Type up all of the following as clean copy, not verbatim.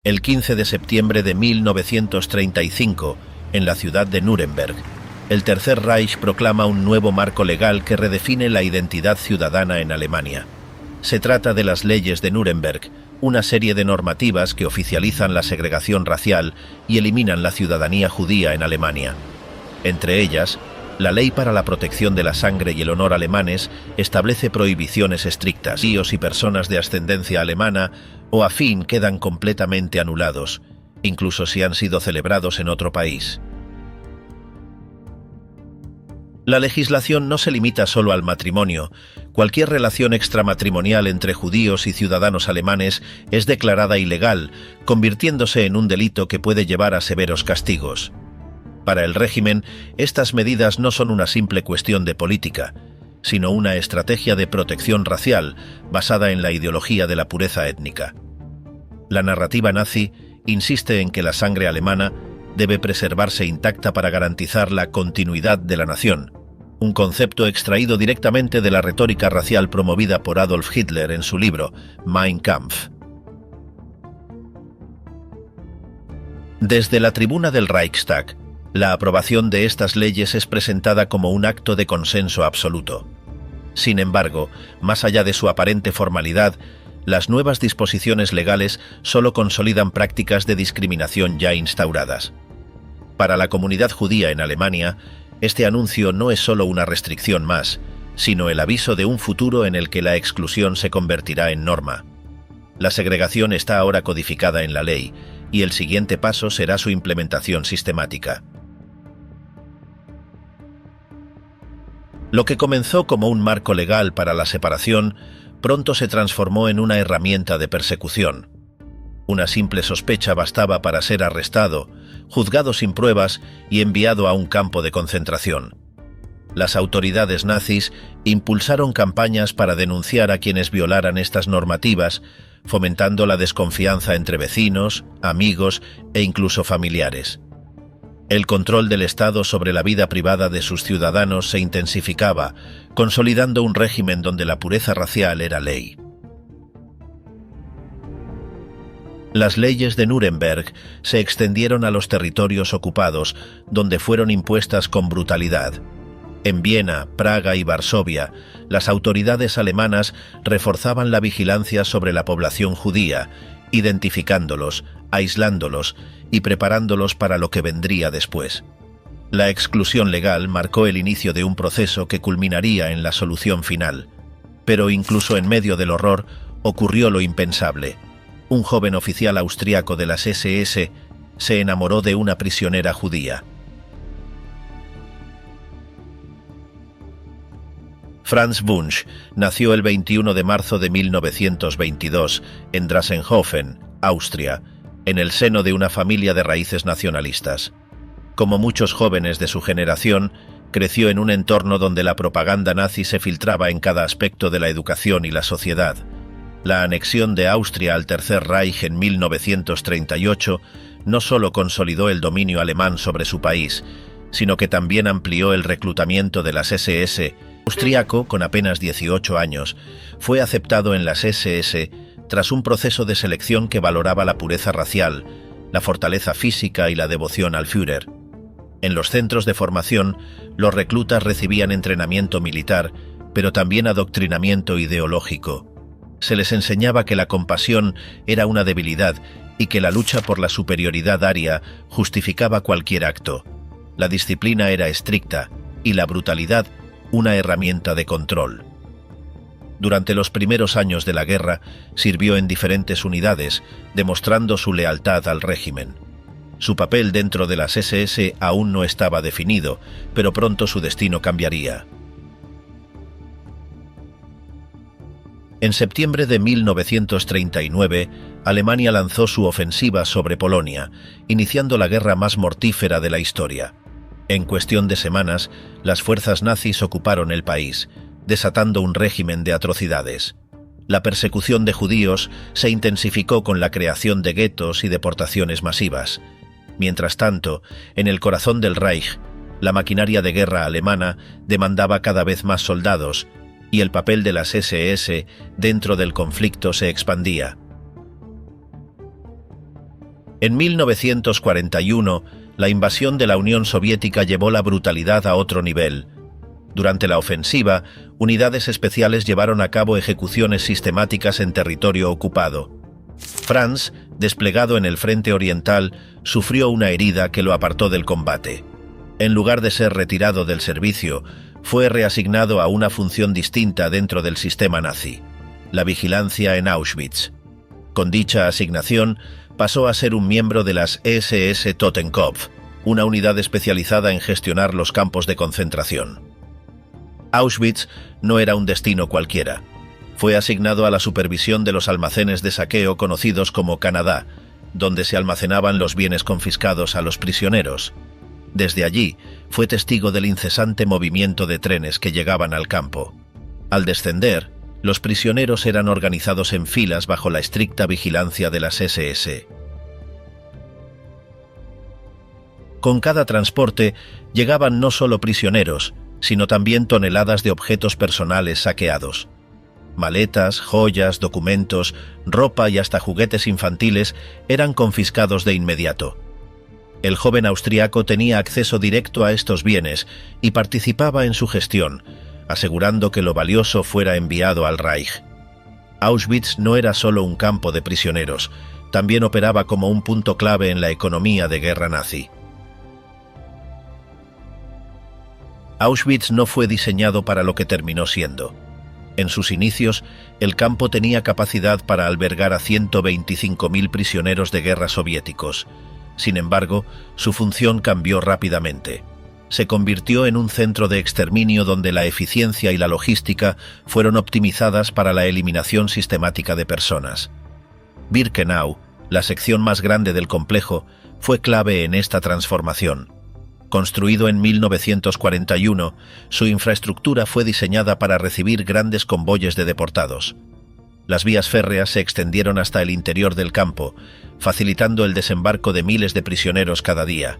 El 15 de septiembre de 1935, en la ciudad de Nuremberg, el Tercer Reich proclama un nuevo marco legal que redefine la identidad ciudadana en Alemania. Se trata de las leyes de Nuremberg, una serie de normativas que oficializan la segregación racial y eliminan la ciudadanía judía en Alemania. Entre ellas, la Ley para la Protección de la Sangre y el Honor alemanes establece prohibiciones estrictas. Judíos y personas de ascendencia alemana o afín quedan completamente anulados, incluso si han sido celebrados en otro país. La legislación no se limita solo al matrimonio. Cualquier relación extramatrimonial entre judíos y ciudadanos alemanes es declarada ilegal, convirtiéndose en un delito que puede llevar a severos castigos. Para el régimen, estas medidas no son una simple cuestión de política, sino una estrategia de protección racial basada en la ideología de la pureza étnica. La narrativa nazi insiste en que la sangre alemana debe preservarse intacta para garantizar la continuidad de la nación, un concepto extraído directamente de la retórica racial promovida por Adolf Hitler en su libro Mein Kampf. Desde la tribuna del Reichstag, la aprobación de estas leyes es presentada como un acto de consenso absoluto. Sin embargo, más allá de su aparente formalidad, las nuevas disposiciones legales solo consolidan prácticas de discriminación ya instauradas. Para la comunidad judía en Alemania, este anuncio no es solo una restricción más, sino el aviso de un futuro en el que la exclusión se convertirá en norma. La segregación está ahora codificada en la ley, y el siguiente paso será su implementación sistemática. Lo que comenzó como un marco legal para la separación, pronto se transformó en una herramienta de persecución. Una simple sospecha bastaba para ser arrestado, juzgado sin pruebas y enviado a un campo de concentración. Las autoridades nazis impulsaron campañas para denunciar a quienes violaran estas normativas, fomentando la desconfianza entre vecinos, amigos e incluso familiares. El control del Estado sobre la vida privada de sus ciudadanos se intensificaba, consolidando un régimen donde la pureza racial era ley. Las leyes de Nuremberg se extendieron a los territorios ocupados, donde fueron impuestas con brutalidad. En Viena, Praga y Varsovia, las autoridades alemanas reforzaban la vigilancia sobre la población judía, identificándolos, aislándolos y preparándolos para lo que vendría después. La exclusión legal marcó el inicio de un proceso que culminaría en la solución final. Pero incluso en medio del horror ocurrió lo impensable. Un joven oficial austriaco de las SS se enamoró de una prisionera judía. Franz Wunsch nació el 21 de marzo de 1922 en Dressenhofen, Austria, en el seno de una familia de raíces nacionalistas. Como muchos jóvenes de su generación, creció en un entorno donde la propaganda nazi se filtraba en cada aspecto de la educación y la sociedad. La anexión de Austria al Tercer Reich en 1938 no solo consolidó el dominio alemán sobre su país, sino que también amplió el reclutamiento de las SS. Austriaco, con apenas 18 años, fue aceptado en las SS tras un proceso de selección que valoraba la pureza racial, la fortaleza física y la devoción al Führer. En los centros de formación, los reclutas recibían entrenamiento militar, pero también adoctrinamiento ideológico. Se les enseñaba que la compasión era una debilidad y que la lucha por la superioridad aria justificaba cualquier acto. La disciplina era estricta y la brutalidad una herramienta de control. Durante los primeros años de la guerra, sirvió en diferentes unidades, demostrando su lealtad al régimen. Su papel dentro de las SS aún no estaba definido, pero pronto su destino cambiaría. En septiembre de 1939, Alemania lanzó su ofensiva sobre Polonia, iniciando la guerra más mortífera de la historia. En cuestión de semanas, las fuerzas nazis ocuparon el país, desatando un régimen de atrocidades. La persecución de judíos se intensificó con la creación de guetos y deportaciones masivas. Mientras tanto, en el corazón del Reich, la maquinaria de guerra alemana demandaba cada vez más soldados, y el papel de las SS dentro del conflicto se expandía. En 1941, la invasión de la Unión Soviética llevó la brutalidad a otro nivel. Durante la ofensiva, unidades especiales llevaron a cabo ejecuciones sistemáticas en territorio ocupado. Franz, desplegado en el frente oriental, sufrió una herida que lo apartó del combate. En lugar de ser retirado del servicio, fue reasignado a una función distinta dentro del sistema nazi: la vigilancia en Auschwitz. Con dicha asignación, pasó a ser un miembro de las SS Totenkopf, una unidad especializada en gestionar los campos de concentración. Auschwitz no era un destino cualquiera. Fue asignado a la supervisión de los almacenes de saqueo conocidos como Canadá, donde se almacenaban los bienes confiscados a los prisioneros. Desde allí, fue testigo del incesante movimiento de trenes que llegaban al campo. Al descender, los prisioneros eran organizados en filas bajo la estricta vigilancia de las SS. Con cada transporte llegaban no solo prisioneros, sino también toneladas de objetos personales saqueados. Maletas, joyas, documentos, ropa y hasta juguetes infantiles eran confiscados de inmediato. El joven austriaco tenía acceso directo a estos bienes y participaba en su gestión, asegurando que lo valioso fuera enviado al Reich. Auschwitz no era solo un campo de prisioneros, también operaba como un punto clave en la economía de guerra nazi. Auschwitz no fue diseñado para lo que terminó siendo. En sus inicios, el campo tenía capacidad para albergar a 125.000 prisioneros de guerra soviéticos. Sin embargo, su función cambió rápidamente. Se convirtió en un centro de exterminio donde la eficiencia y la logística fueron optimizadas para la eliminación sistemática de personas. Birkenau, la sección más grande del complejo, fue clave en esta transformación. Construido en 1941, su infraestructura fue diseñada para recibir grandes convoyes de deportados. Las vías férreas se extendieron hasta el interior del campo, facilitando el desembarco de miles de prisioneros cada día.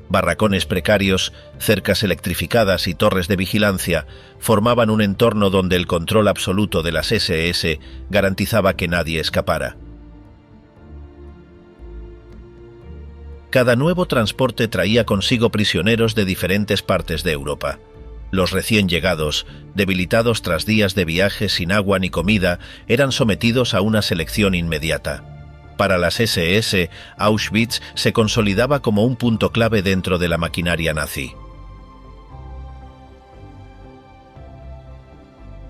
Barracones precarios, cercas electrificadas y torres de vigilancia formaban un entorno donde el control absoluto de las SS garantizaba que nadie escapara. Cada nuevo transporte traía consigo prisioneros de diferentes partes de Europa. Los recién llegados, debilitados tras días de viaje sin agua ni comida, eran sometidos a una selección inmediata. Para las SS, Auschwitz se consolidaba como un punto clave dentro de la maquinaria nazi.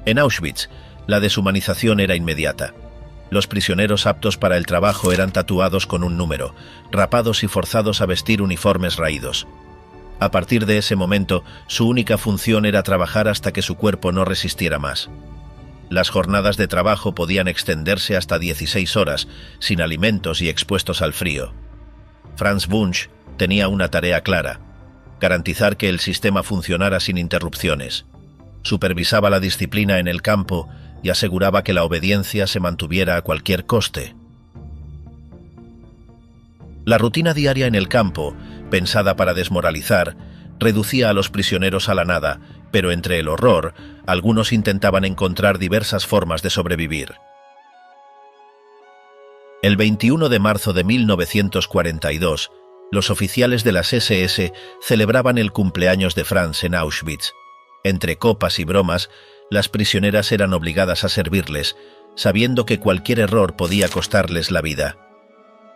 En Auschwitz, la deshumanización era inmediata. Los prisioneros aptos para el trabajo eran tatuados con un número, rapados y forzados a vestir uniformes raídos. A partir de ese momento, su única función era trabajar hasta que su cuerpo no resistiera más. Las jornadas de trabajo podían extenderse hasta 16 horas, sin alimentos y expuestos al frío. Franz Wunsch tenía una tarea clara: garantizar que el sistema funcionara sin interrupciones. Supervisaba la disciplina en el campo y aseguraba que la obediencia se mantuviera a cualquier coste. La rutina diaria en el campo, pensada para desmoralizar, reducía a los prisioneros a la nada, pero entre el horror, algunos intentaban encontrar diversas formas de sobrevivir. El 21 de marzo de 1942, los oficiales de las SS celebraban el cumpleaños de Franz en Auschwitz. Entre copas y bromas, las prisioneras eran obligadas a servirles, sabiendo que cualquier error podía costarles la vida.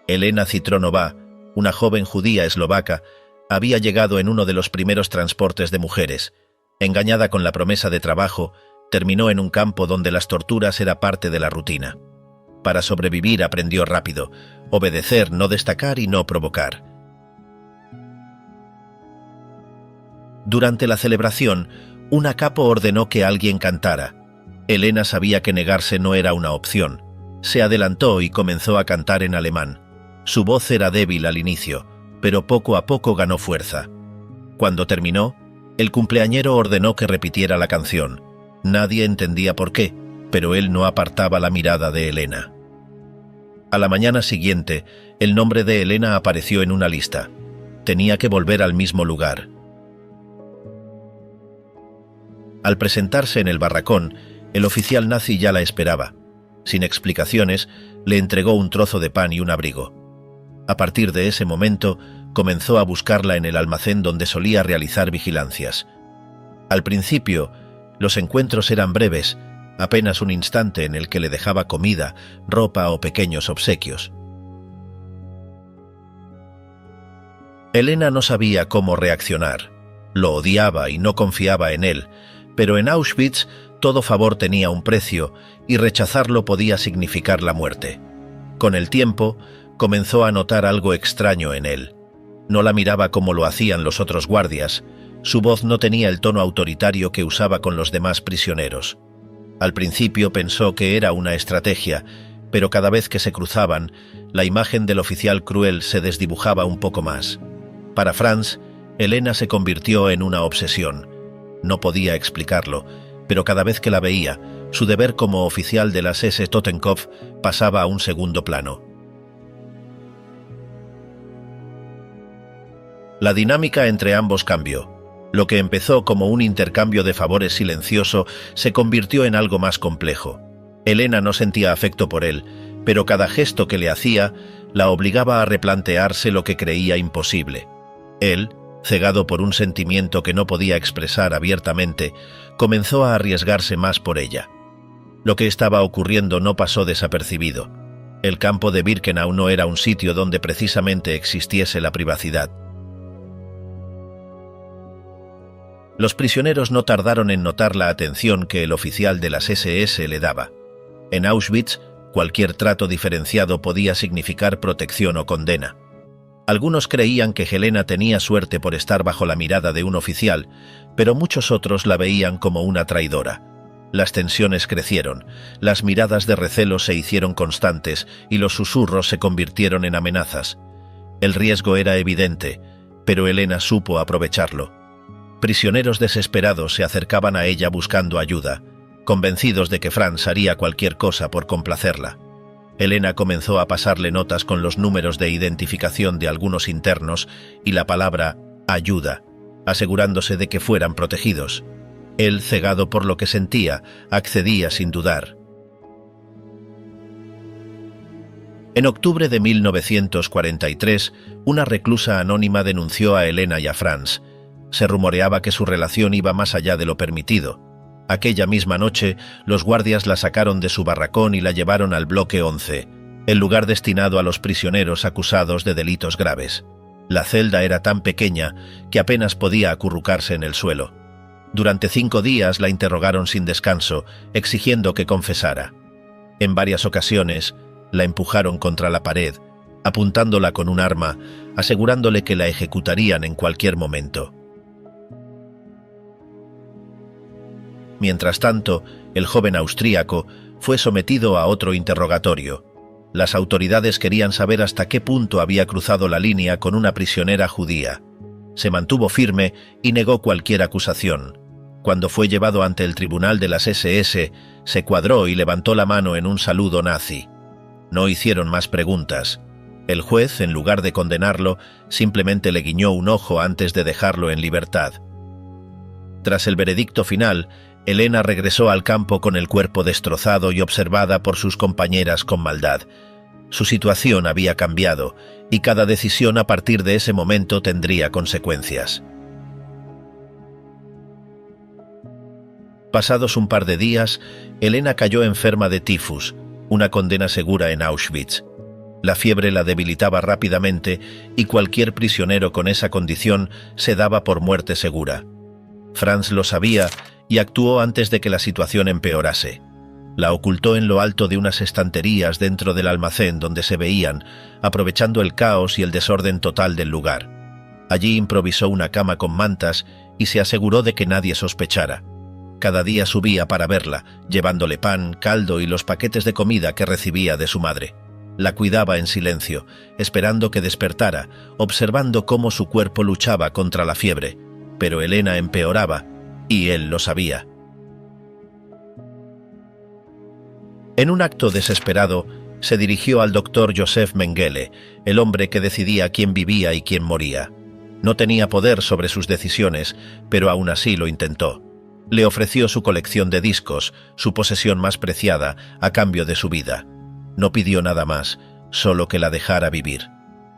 Elena Citronova, una joven judía eslovaca, había llegado en uno de los primeros transportes de mujeres. Engañada con la promesa de trabajo, terminó en un campo donde las torturas era parte de la rutina. Para sobrevivir aprendió rápido: obedecer, no destacar y no provocar. Durante la celebración, una capo ordenó que alguien cantara. Elena sabía que negarse no era una opción. Se adelantó y comenzó a cantar en alemán. Su voz era débil al inicio, pero poco a poco ganó fuerza. Cuando terminó, el cumpleañero ordenó que repitiera la canción. Nadie entendía por qué, pero él no apartaba la mirada de Elena. A la mañana siguiente, el nombre de Elena apareció en una lista. Tenía que volver al mismo lugar. Al presentarse en el barracón, el oficial nazi ya la esperaba. Sin explicaciones, le entregó un trozo de pan y un abrigo. A partir de ese momento, comenzó a buscarla en el almacén donde solía realizar vigilancias. Al principio, los encuentros eran breves, apenas un instante en el que le dejaba comida, ropa o pequeños obsequios. Elena no sabía cómo reaccionar. Lo odiaba y no confiaba en él, pero en Auschwitz todo favor tenía un precio y rechazarlo podía significar la muerte. Con el tiempo, comenzó a notar algo extraño en él. No la miraba como lo hacían los otros guardias. Su voz no tenía el tono autoritario que usaba con los demás prisioneros. Al principio pensó que era una estrategia, pero cada vez que se cruzaban, la imagen del oficial cruel se desdibujaba un poco más. Para Franz, Elena se convirtió en una obsesión. No podía explicarlo, pero cada vez que la veía, su deber como oficial de las SS Totenkopf pasaba a un segundo plano. La dinámica entre ambos cambió. Lo que empezó como un intercambio de favores silencioso se convirtió en algo más complejo. Elena no sentía afecto por él, pero cada gesto que le hacía la obligaba a replantearse lo que creía imposible. Él, cegado por un sentimiento que no podía expresar abiertamente, comenzó a arriesgarse más por ella. Lo que estaba ocurriendo no pasó desapercibido. El campo de Birkenau no era un sitio donde precisamente existiese la privacidad. Los prisioneros no tardaron en notar la atención que el oficial de las SS le daba. En Auschwitz, cualquier trato diferenciado podía significar protección o condena. Algunos creían que Helena tenía suerte por estar bajo la mirada de un oficial, pero muchos otros la veían como una traidora. Las tensiones crecieron, las miradas de recelo se hicieron constantes y los susurros se convirtieron en amenazas. El riesgo era evidente, pero Elena supo aprovecharlo. Prisioneros desesperados se acercaban a ella buscando ayuda, convencidos de que Franz haría cualquier cosa por complacerla. Elena comenzó a pasarle notas con los números de identificación de algunos internos y la palabra «ayuda», asegurándose de que fueran protegidos. Él, cegado por lo que sentía, accedía sin dudar. En octubre de 1943, una reclusa anónima denunció a Elena y a Franz. Se rumoreaba que su relación iba más allá de lo permitido. Aquella misma noche, los guardias la sacaron de su barracón y la llevaron al bloque 11, el lugar destinado a los prisioneros acusados de delitos graves. La celda era tan pequeña que apenas podía acurrucarse en el suelo. Durante 5 días la interrogaron sin descanso, exigiendo que confesara. En varias ocasiones, la empujaron contra la pared, apuntándola con un arma, asegurándole que la ejecutarían en cualquier momento. Mientras tanto, el joven austríaco fue sometido a otro interrogatorio. Las autoridades querían saber hasta qué punto había cruzado la línea con una prisionera judía. Se mantuvo firme y negó cualquier acusación. Cuando fue llevado ante el tribunal de las SS, se cuadró y levantó la mano en un saludo nazi. No hicieron más preguntas. El juez, en lugar de condenarlo, simplemente le guiñó un ojo antes de dejarlo en libertad. Tras el veredicto final, Elena regresó al campo con el cuerpo destrozado y observada por sus compañeras con maldad. Su situación había cambiado, y cada decisión a partir de ese momento tendría consecuencias. Pasados un par de días, Elena cayó enferma de tifus, una condena segura en Auschwitz. La fiebre la debilitaba rápidamente y cualquier prisionero con esa condición se daba por muerte segura. Franz lo sabía y actuó antes de que la situación empeorase. La ocultó en lo alto de unas estanterías dentro del almacén donde se veían, aprovechando el caos y el desorden total del lugar. Allí improvisó una cama con mantas y se aseguró de que nadie sospechara. Cada día subía para verla, llevándole pan, caldo y los paquetes de comida que recibía de su madre. La cuidaba en silencio, esperando que despertara, observando cómo su cuerpo luchaba contra la fiebre. Pero Elena empeoraba, y él lo sabía. En un acto desesperado, se dirigió al doctor Joseph Mengele, el hombre que decidía quién vivía y quién moría. No tenía poder sobre sus decisiones, pero aún así lo intentó. Le ofreció su colección de discos, su posesión más preciada, a cambio de su vida. No pidió nada más, solo que la dejara vivir.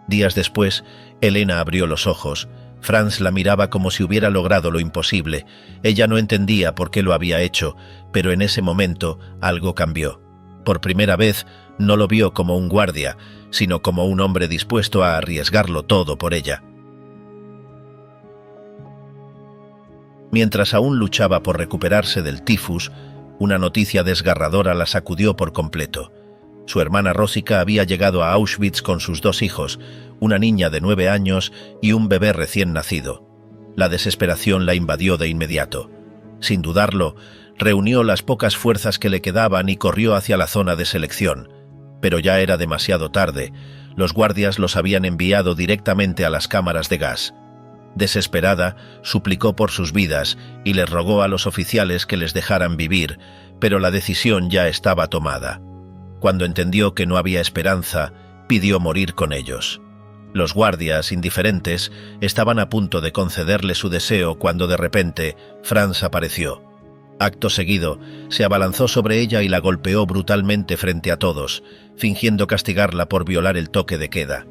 Días después, Elena abrió los ojos. Franz la miraba como si hubiera logrado lo imposible. Ella no entendía por qué lo había hecho, pero en ese momento algo cambió. Por primera vez, no lo vio como un guardia, sino como un hombre dispuesto a arriesgarlo todo por ella. Mientras aún luchaba por recuperarse del tifus, una noticia desgarradora la sacudió por completo. Su hermana Rósica había llegado a Auschwitz con sus 2 hijos, una niña de 9 años y un bebé recién nacido. La desesperación la invadió de inmediato. Sin dudarlo, reunió las pocas fuerzas que le quedaban y corrió hacia la zona de selección. Pero ya era demasiado tarde. Los guardias los habían enviado directamente a las cámaras de gas. Desesperada, suplicó por sus vidas y les rogó a los oficiales que les dejaran vivir, pero la decisión ya estaba tomada. Cuando entendió que no había esperanza, pidió morir con ellos. Los guardias, indiferentes, estaban a punto de concederle su deseo cuando de repente Franz apareció. Acto seguido, se abalanzó sobre ella y la golpeó brutalmente frente a todos, fingiendo castigarla por violar el toque de queda.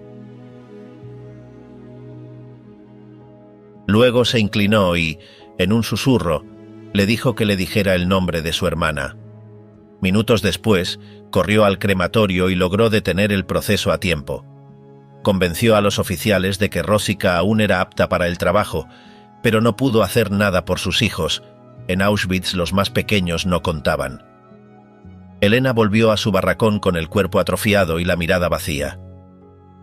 Luego se inclinó y, en un susurro, le dijo que le dijera el nombre de su hermana. Minutos después, corrió al crematorio y logró detener el proceso a tiempo. Convenció a los oficiales de que Rósica aún era apta para el trabajo, pero no pudo hacer nada por sus hijos. En Auschwitz los más pequeños no contaban. Elena volvió a su barracón con el cuerpo atrofiado y la mirada vacía.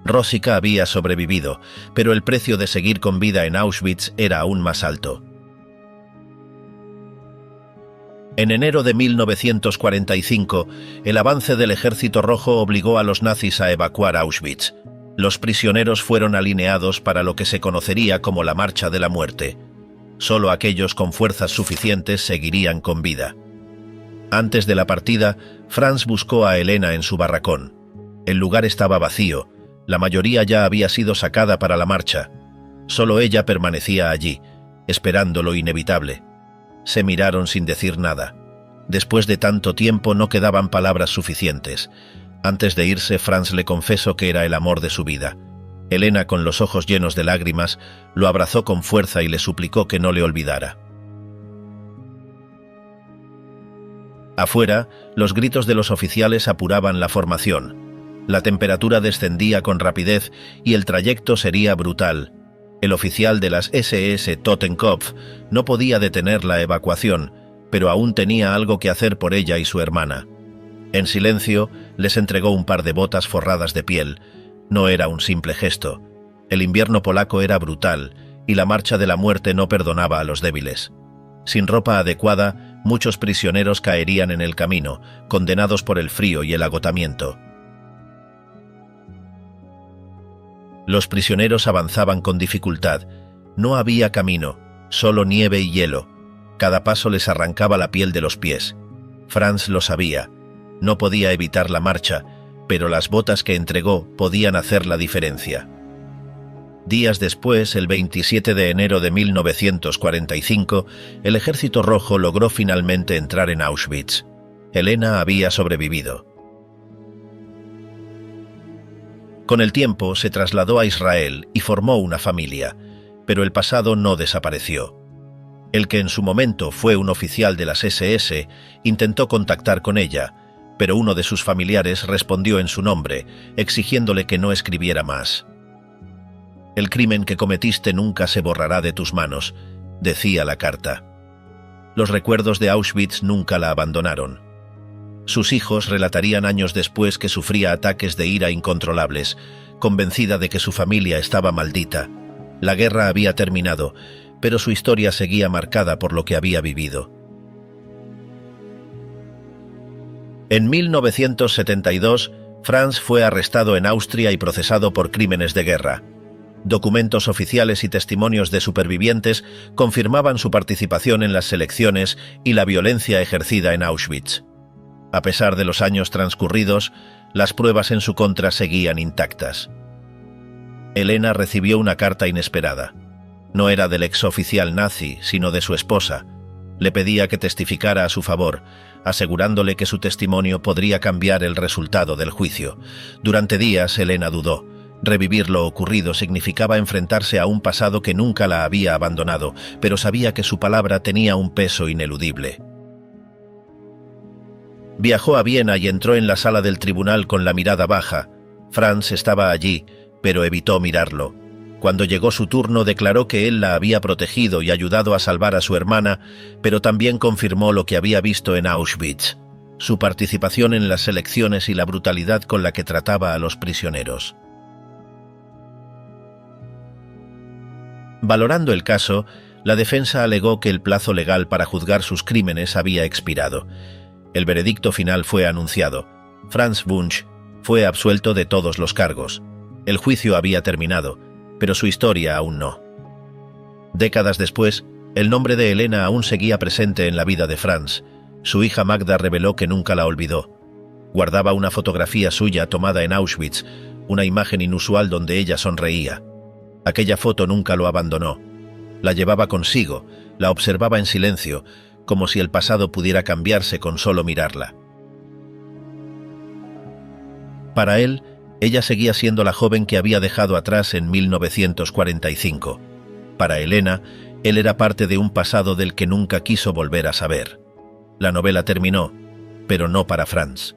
Rósica había sobrevivido, pero el precio de seguir con vida en Auschwitz era aún más alto. En enero de 1945, el avance del Ejército Rojo obligó a los nazis a evacuar Auschwitz. Los prisioneros fueron alineados para lo que se conocería como la Marcha de la Muerte. Solo aquellos con fuerzas suficientes seguirían con vida. Antes de la partida, Franz buscó a Elena en su barracón. El lugar estaba vacío. La mayoría ya había sido sacada para la marcha. Solo ella permanecía allí, esperando lo inevitable. Se miraron sin decir nada. Después de tanto tiempo no quedaban palabras suficientes. Antes de irse, Franz le confesó que era el amor de su vida. Elena, con los ojos llenos de lágrimas, lo abrazó con fuerza y le suplicó que no le olvidara. Afuera, los gritos de los oficiales apuraban la formación. La temperatura descendía con rapidez y el trayecto sería brutal. El oficial de las SS, Totenkopf, no podía detener la evacuación, pero aún tenía algo que hacer por ella y su hermana. En silencio, les entregó un par de botas forradas de piel. No era un simple gesto. El invierno polaco era brutal y la marcha de la muerte no perdonaba a los débiles. Sin ropa adecuada, muchos prisioneros caerían en el camino, condenados por el frío y el agotamiento. Los prisioneros avanzaban con dificultad. No había camino, solo nieve y hielo. Cada paso les arrancaba la piel de los pies. Franz lo sabía. No podía evitar la marcha, pero las botas que entregó podían hacer la diferencia. Días después, el 27 de enero de 1945, el Ejército Rojo logró finalmente entrar en Auschwitz. Elena había sobrevivido. Con el tiempo se trasladó a Israel y formó una familia, pero el pasado no desapareció. El que en su momento fue un oficial de las SS intentó contactar con ella, pero uno de sus familiares respondió en su nombre, exigiéndole que no escribiera más. «El crimen que cometiste nunca se borrará de tus manos», decía la carta. Los recuerdos de Auschwitz nunca la abandonaron. Sus hijos relatarían años después que sufría ataques de ira incontrolables, convencida de que su familia estaba maldita. La guerra había terminado, pero su historia seguía marcada por lo que había vivido. En 1972, Franz fue arrestado en Austria y procesado por crímenes de guerra. Documentos oficiales y testimonios de supervivientes confirmaban su participación en las selecciones y la violencia ejercida en Auschwitz. A pesar de los años transcurridos, las pruebas en su contra seguían intactas. Elena recibió una carta inesperada. No era del exoficial nazi, sino de su esposa. Le pedía que testificara a su favor, asegurándole que su testimonio podría cambiar el resultado del juicio. Durante días, Elena dudó, Revivir lo ocurrido significaba enfrentarse a un pasado que nunca la había abandonado, pero sabía que su palabra tenía un peso ineludible. Viajó a Viena y entró en la sala del tribunal con la mirada baja. Franz estaba allí, pero evitó mirarlo. Cuando llegó su turno, declaró que él la había protegido y ayudado a salvar a su hermana, pero también confirmó lo que había visto en Auschwitz: su participación en las elecciones y la brutalidad con la que trataba a los prisioneros. Valorando el caso, la defensa alegó que el plazo legal para juzgar sus crímenes había expirado. El veredicto final fue anunciado. Franz Wunsch fue absuelto de todos los cargos. El juicio había terminado, pero su historia aún no. Décadas después, el nombre de Elena aún seguía presente en la vida de Franz. Su hija Magda reveló que nunca la olvidó. Guardaba una fotografía suya tomada en Auschwitz, una imagen inusual donde ella sonreía. Aquella foto nunca lo abandonó. La llevaba consigo, la observaba en silencio, como si el pasado pudiera cambiarse con solo mirarla. Para él, ella seguía siendo la joven que había dejado atrás en 1945. Para Elena, él era parte de un pasado del que nunca quiso volver a saber. La novela terminó, pero no para Franz.